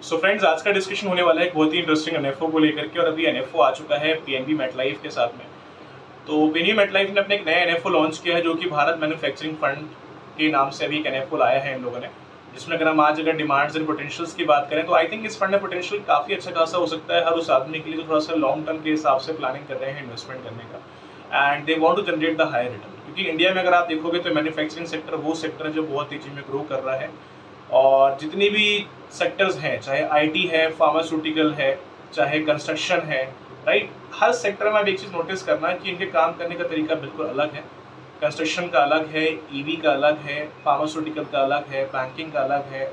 So friends, आज का discussion होने वाला है एक बहुत ही इंटरेस्टिंग एनएफओ को लेकर के। और अभी एनएफओ आ चुका है पीएनबी मेटलाइफ के साथ में। तो पीएनबी मेटलाइफ ने अपने एक नया एनएफओ लॉन्च किया है जो कि भारत मैन्युफैक्चरिंग फंड के नाम से अभी एक एनएफओ लाया है इन लोगों ने, जिसमें अगर हम आज अगर डिमांड्स एंड पोटेंशियल्स की बात करें तो आई थिंक इस फंड में पोटेंशियल काफ़ी अच्छा खासा हो सकता है हर उस आदमी के लिए जो थोड़ा सा लॉन्ग टर्म के हिसाब से प्लानिंग कर रहे हैं इन्वेस्टमेंट करने का, and they want to generate the higher return. क्योंकि इंडिया में अगर आप देखोगे तो मैन्युफैक्चरिंग सेक्टर वो सेक्टर है जो बहुत तेजी में ग्रो कर रहा है। और जितनी भी सेक्टर्स हैं, चाहे आईटी है, फार्मास्यूटिकल है, चाहे कंस्ट्रक्शन है, राइट, हर सेक्टर में आप एक चीज़ नोटिस करना है कि इनके काम करने का तरीका बिल्कुल अलग है। कंस्ट्रक्शन का अलग है, ईवी का अलग है, फार्मास्यूटिकल का अलग है, बैंकिंग का अलग है,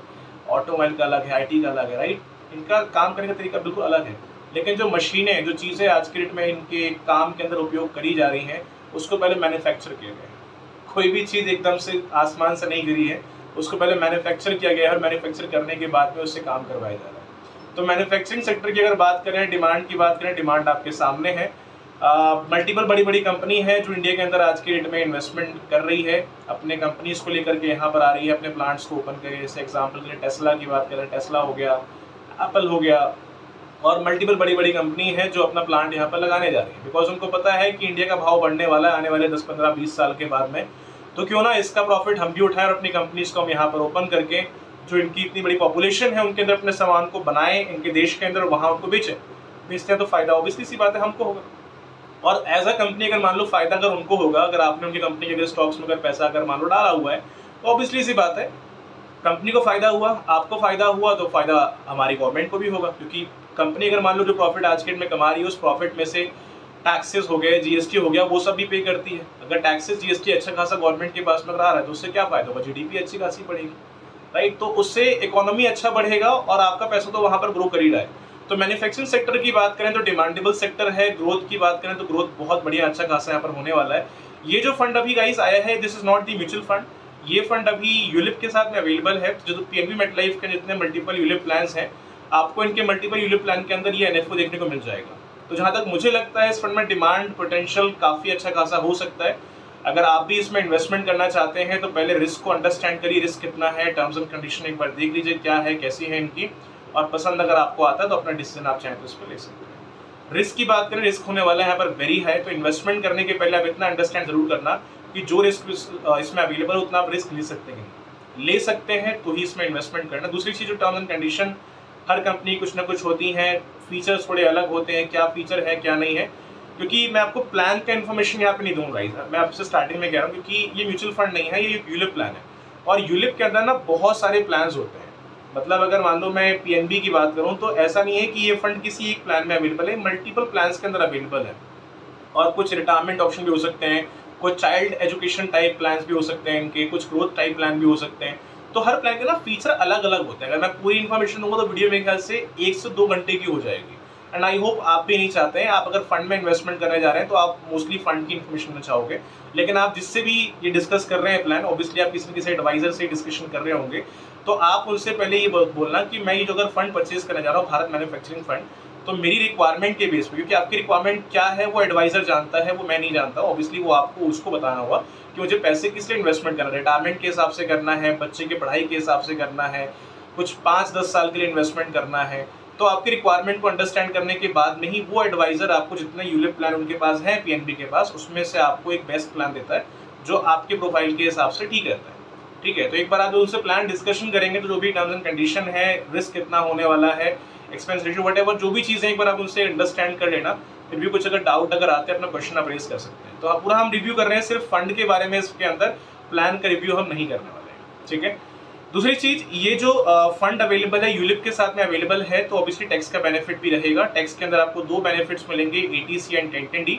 ऑटोमोबाइल का अलग है, आईटी का अलग है, राइट। इनका काम करने का तरीका बिल्कुल अलग है। लेकिन जो मशीनें, जो चीज़ें आज के डेट में इनके काम के अंदर उपयोग करी जा रही हैं, उसको पहले मैन्युफैक्चर किया गया है। कोई भी चीज़ एकदम से आसमान से नहीं गिरी है, उसको पहले मैन्युफैक्चर किया गया है और मैन्युफैक्चर करने के बाद में उससे काम करवाया जा रहा है। तो मैन्युफैक्चरिंग सेक्टर की अगर बात करें, डिमांड की बात करें, डिमांड आपके सामने है। मल्टीपल बड़ी बड़ी कंपनी है जो इंडिया के अंदर आज के डेट में इन्वेस्टमेंट कर रही है, अपने कंपनीज को लेकर के यहाँ पर आ रही है, अपने प्लांट्स को ओपन करें। जैसे एग्जाम्पल के लिए टेस्ला की बात करें, टेस्ला हो गया, एप्पल हो गया, और मल्टीपल बड़ी बड़ी कंपनी है जो अपना प्लांट यहाँ पर लगाने जा रही है। बिकॉज उनको पता है कि इंडिया का भाव बढ़ने वाला है आने वाले 10, 15, 20 साल के बाद में, तो क्यों ना इसका प्रॉफिट हम भी उठाएं और अपनी कंपनीज को हम यहाँ पर ओपन करके जो इनकी इतनी बड़ी पॉपुलेशन है उनके अंदर अपने सामान को बनाएं, इनके देश के अंदर, वहाँ उनको बेचें। बेचते हैं तो फायदा ऑब्वियसली सी बात है हमको होगा। और एज अ कंपनी अगर मान लो फायदा अगर उनको होगा, अगर आपने उनकी कंपनी के स्टॉक्स में अगर पैसा अगर मान लो डाला हुआ है, तो ऑब्वियसली सी बात है कंपनी को फायदा हुआ, आपको फायदा हुआ, तो फायदा हमारी गवर्नमेंट को भी होगा। क्योंकि कंपनी अगर मान लो जो प्रॉफिट आज के डेट में कमा रही है उस प्रॉफिट में से टैक्सेस हो गए, जीएसटी हो गया, वो सब भी पे करती है। अगर टैक्सेस जीएसटी अच्छा खासा गवर्नमेंट के पास में आ रहा है तो उससे क्या फायदा होगा, जीडीपी अच्छी खासी बढ़ेगी, राइट। तो उससे इकोनॉमी अच्छा बढ़ेगा और आपका पैसा तो वहां पर ग्रो कर ही रहा है। तो मैन्युफैक्चरिंग सेक्टर की बात करें तो डिमांडेबल सेक्टर है। ग्रोथ की बात करें तो ग्रोथ बहुत बढ़िया अच्छा खासा यहाँ पर होने वाला है। ये जो फंड अभी गाइस आया है, this is not the mutual fund. ये फंड अभी यूलिप के साथ में अवेलेबल है। जो पीएनबी मेटलाइफ के जितने मल्टीपल यूलिप प्लान्स हैं, आपको इनके मल्टीपल यूलिप प्लान के अंदर ये एनएफओ देखने को मिल जाएगा। तो जहाँ तक मुझे लगता है इस फंड में डिमांड पोटेंशियल काफ़ी अच्छा खासा हो सकता है। अगर आप भी इसमें इन्वेस्टमेंट करना चाहते हैं तो पहले रिस्क को अंडरस्टैंड करिए, रिस्क कितना है, टर्म्स एंड कंडीशन एक बार देख लीजिए क्या है, कैसी है इनकी, और पसंद अगर आपको आता है तो अपना डिसीजन आप चाहें तो इस पर ले सकते हैं। रिस्क की बात करें, रिस्क होने वाला है यहाँ पर वेरी हाई। तो इन्वेस्टमेंट करने के पहले आप इतना अंडरस्टैंड जरूर करना कि जो रिस्क इसमें अवेलेबल उतना आप रिस्क ले सकते हैं, ले सकते हैं तो ही इसमें इन्वेस्टमेंट करना। दूसरी चीज़, जो terms and condition, her company कुछ ना कुछ होती हैं, फीचर्स थोड़े अलग होते हैं, क्या फीचर है क्या नहीं है। क्योंकि मैं आपको प्लान का इन्फॉर्मेशन यहाँ पे नहीं दूंगा, मैं आपसे स्टार्टिंग में कह रहा हूँ, क्योंकि ये म्यूचुअल फंड नहीं है, ये एक यूलिप प्लान है। और यूलिप के अंदर ना बहुत सारे प्लान्स होते हैं। मतलब अगर मान लो मैं पीएनबी की बात करूँ तो ऐसा नहीं है कि ये फंड किसी एक प्लान में अवेलेबल है, मल्टीपल प्लान्स के अंदर अवेलेबल है। और कुछ रिटायरमेंट ऑप्शन भी हो सकते हैं, कुछ चाइल्ड एजुकेशन टाइप प्लान्स भी हो सकते हैं इनके, कुछ ग्रोथ टाइप प्लान भी हो सकते हैं। तो हर प्लान के ना फीचर अलग अलग होते हैं। अगर मैं पूरी इन्फॉर्मेशन दूंगा तो वीडियो मेरे ख्याल से 1 से 2 घंटे की हो जाएगी। एंड आई होप आप भी नहीं चाहते हैं। आप अगर फंड में इन्वेस्टमेंट करने जा रहे हैं तो आप मोस्टली फंड की इन्फॉर्मेशन चाहोगे। लेकिन आप जिससे भी ये डिस्कस कर रहे हैं प्लान, ऑब्वियसली आप किसी न किसी एडवाइजर से डिस्कशन कर रहे होंगे, तो आप उनसे पहले ये बोलना कि मैं ये जो अगर फंड परचेज करने जा रहा हूँ, भारत मैन्युफैक्चरिंग फंड, तो मेरी रिक्वायरमेंट के बेस पे, क्योंकि आपकी रिक्वायरमेंट क्या है वो एडवाइजर जानता है, वो मैं नहीं जानता। ऑब्वियसली वो आपको उसको बताना होगा कि मुझे पैसे किस लिए इन्वेस्टमेंट करना है, रिटायरमेंट के हिसाब से करना है, बच्चे की पढ़ाई के हिसाब से करना है, कुछ 5-10 साल के लिए इन्वेस्टमेंट करना है। तो आपकी रिक्वायरमेंट को अंडरस्टैंड करने के बाद में ही वो एडवाइजर आपको जितने यूलिप प्लान उनके पास है पीएनबी के पास, उसमें से आपको एक बेस्ट प्लान देता है जो आपके प्रोफाइल के हिसाब से ठीक रहता है। ठीक है, तो एक बार आप उनसे प्लान डिस्कशन करेंगे तो जो भी टर्म्स एंड कंडीशन है, रिस्क कितना होने वाला है, एक्सपेंस रेशियो, व्हाटएवर जो भी चीज़ें एक बार आप उनसे अंडरस्टैंड कर लेना। फिर भी कुछ अगर डाउट अगर आते हैं अपना क्वेश्चन आप रेज कर सकते हैं। तो आप पूरा हम रिव्यू कर रहे हैं सिर्फ फंड के बारे में, इसके अंदर प्लान का रिव्यू हम नहीं करने वाले हैं। ठीक है, दूसरी चीज, ये जो फंड अवेलेबल है यूलिप के साथ में अवेलेबल है, तो ऑब्वियसली टैक्स का बेनिफिट भी रहेगा। टैक्स के अंदर आपको 2 बेनिफिट्स मिलेंगे, एटीसी एंड 1010D।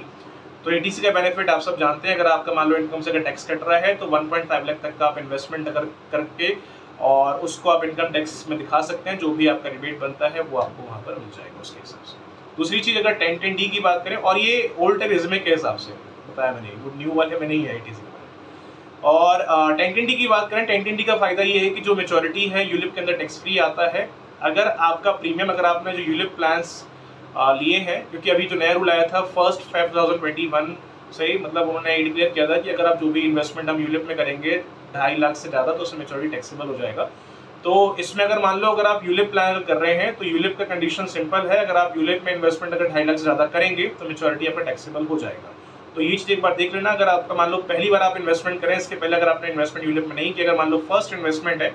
तो एटीसी का बेनिफिट आप सब जानते हैं, अगर आपका मान लो इनकम से अगर टैक्स कट रहा है तो 1.5 लाख तक का आप इन्वेस्टमेंट अगर करके और उसको आप इनकम टैक्स में दिखा सकते हैं, जो भी आपका रिबेट बनता है वो आपको वहाँ पर मिल जाएगा उसके हिसाब से। दूसरी चीज, अगर 1010D की बात करें, और ये ओल्ड टाइप रिज्यूमे के हिसाब से बताया मैंने, वो न्यू वाले में नहीं है एटीसी। और 1010D की बात करें, 1010D का फायदा ये है कि जो मेच्योरिटी है यूलिप के अंदर टैक्स फ्री आता है। अगर आपका प्रीमियम, अगर आपने जो यूलिप प्लान्स लिए हैं, क्योंकि अभी जो नया रूल आया था 1 February 2021 से, मतलब उन्होंने डिक्लेयर किया था कि अगर आप जो भी इन्वेस्टमेंट हम यूलिप में करेंगे 2.5 लाख से ज़्यादा, तो उसमें मेच्योरिटी टैक्सेबल हो जाएगा। तो इसमें अगर मान लो अगर आप यूलिप प्लान कर रहे हैं तो यूलिप का कंडीशन सिंपल है, अगर आप यूलिप में इन्वेस्टमेंट अगर 2.5 लाख से ज़्यादा करेंगे तो मेच्योरिटी आपका टैक्सेबल हो जाएगा। तो ये चीज़ एक बार देख लेना। अगर आपका मान लो पहली बार आप इन्वेस्टमेंट करें, इसके पहले अगर आपने इन्वेस्टमेंट यूलिप में नहीं किया, अगर मान लो फर्स्ट इन्वेस्टमेंट है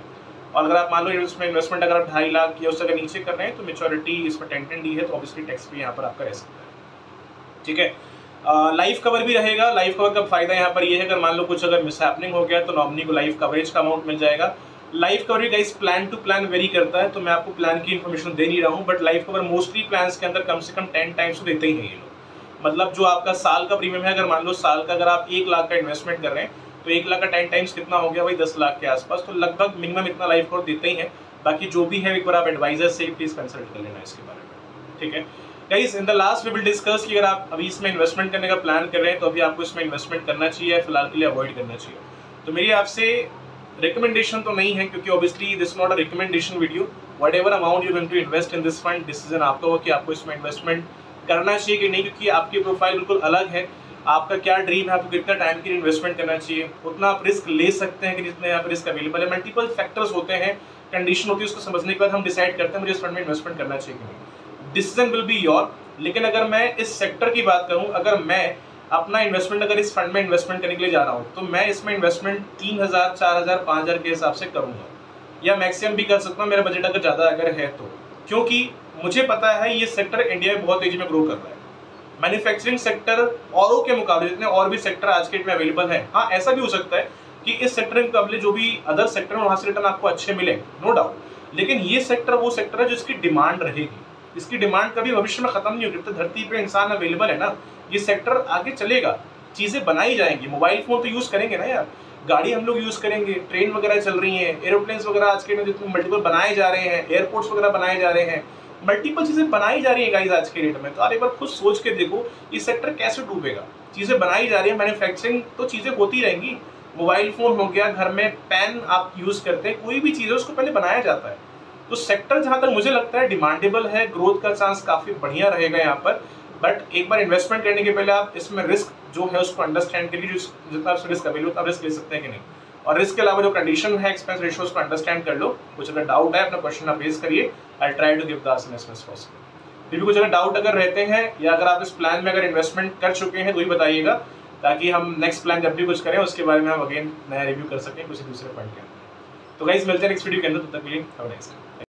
और अगर आप मान लो इन्वेस्टमेंट अगर आप 2.5 लाख या उससे अगर नीचे कर रहे हैं तो मेच्योरिटी इसमें 10-10 है, तो ऑब्वियसली टैक्स भी यहाँ पर आपका रह सकता है। ठीक है, लाइफ कवर भी रहेगा। लाइफ कवर का फायदा यहाँ पर ये है, अगर मान लो कुछ अगर मिसहैपनिंग हो गया तो नॉमिनी को लाइफ कवरेज का अमाउंट मिल जाएगा। लाइफ कवर भी guys plan to plan vary करता है, तो मैं आपको प्लान की इन्फॉर्मेशन दे नहीं रहा हूँ, but life cover mostly plan के अंदर कम से कम 10 टाइम्स तो देते ही हैं ये लोग। मतलब जो आपका साल का प्रीमियम है, अगर मान लो साल का अगर आप 1 लाख का इन्वेस्टमेंट कर रहे हैं तो 1 लाख का 10 टाइम्स कितना हो गया भाई, 10 लाख के आसपास, तो लगभग मिनिमम इतना लाइफ कवर देते ही हैं। बाकी जो भी है एक बार आप एडवाइजर से प्लीज कंसल्ट कर लेना इसके बारे में। ठीक है guys, in the last we will discuss कि अगर आप अभी इसमें इन्वेस्टमेंट करने का प्लान कर रहे हैं तो अभी आपको इसमें इन्वेस्टमेंट करना चाहिए, फिलहाल के लिए अवॉइड करना चाहिए। तो मेरी आपसे रिकमेंडेशन तो नहीं है, क्योंकि obviously this not a recommendation video. Whatever amount you going to invest in this fund, decision आपका हो कि आपको इसमें इन्वेस्टमेंट करना चाहिए कि नहीं, क्योंकि आपकी प्रोफाइल बिल्कुल अलग है। आपका क्या ड्रीम है, आपको कितना टाइम के लिए इन्वेस्टमेंट करना चाहिए, उतना आप रिस्क ले सकते हैं कि जितने यहाँ पर रिस्क अवेलेबल है। मल्टीपल फैक्टर्स होते हैं, कंडीशन होती है, उसको समझने के बाद हम डिसाइड करते हैं मुझे इस फंड में इन्वेस्टमेंट करना चाहिए कि नहीं। Decision will be your. लेकिन अगर मैं इस सेक्टर की बात करूं, अगर मैं अपना इन्वेस्टमेंट अगर इस फंड में इन्वेस्टमेंट करने के लिए जा रहा हूं तो मैं इसमें इन्वेस्टमेंट 3,000, 4,000, 5,000 के हिसाब से करूंगा, या मैक्सिमम भी कर सकता हूं मेरा बजट अगर ज़्यादा अगर है तो, क्योंकि मुझे पता है ये सेक्टर इंडिया में बहुत तेजी में ग्रो कर रहा है। मैन्युफैक्चरिंग सेक्टर औरों के मुकाबले, जितने और भी सेक्टर आज के डेट में अवेलेबल है, हाँ ऐसा भी हो सकता है कि इस सेक्टर के मुकाबले जो भी अदर सेक्टर है वहाँ से रिटर्न आपको अच्छे मिले, नो डाउट, लेकिन ये सेक्टर वो सेक्टर है जिसकी डिमांड रहेगी। इसकी डिमांड कभी भविष्य में खत्म नहीं होगी। तो धरती पे इंसान अवेलेबल है ना, ये सेक्टर आगे चलेगा, चीजें बनाई जाएंगी। मोबाइल फोन तो यूज करेंगे ना यार, गाड़ी हम लोग यूज करेंगे, ट्रेन वगैरह चल रही हैं, एरोप्लेन्स वगैरह आज के जितने मल्टीपल बनाए जा रहे हैं, एयरपोर्ट्स वगैरह बनाए जा रहे हैं, मल्टीपल चीजें बनाई जा रही है गाइस आज के डेट में। तो आप एक बार खुद सोच के देखो ये सेक्टर कैसे डूबेगा। चीजें बनाई जा रही है, मैन्युफैक्चरिंग तो चीजें होती रहेंगी। मोबाइल फोन हो गया, घर में पेन आप यूज करते हैं, कोई भी चीज है उसको पहले बनाया जाता है। तो सेक्टर जहां तक मुझे लगता है डिमांडेबल है, ग्रोथ का चांस काफी बढ़िया रहेगा यहाँ पर। बट एक बार इन्वेस्टमेंट करने के पहले आप इसमें रिस्क जो है उसको अंडरस्टैंड करिए, जितना रिस्क अवेलेबल उतना रिस्क ले सकते हैं कि नहीं, और रिस्क के अलावा जो कंडीशन है, एक्सपेंस रेशियो, उसको अंडरस्टैंड कर लो। कुछ अगर डाउट है अपना क्वेश्चन आप रेज करिए, I try to give the answer as possible. फिर भी कुछ अगर डाउट अगर रहते हैं या अगर आप इस प्लान में अगर इन्वेस्टमेंट कर चुके हैं तो ही बताइएगा, ताकि हम नेक्स्ट प्लान जब भी कुछ करें उसके बारे में हम अगेन नया रिव्यू कर सकें किसी दूसरे फंड के अंदर। तो गाइस मिलते हैं नेक्स्ट वीडियो के अंदर, तब तक के लिए हैव अ नाइस डे।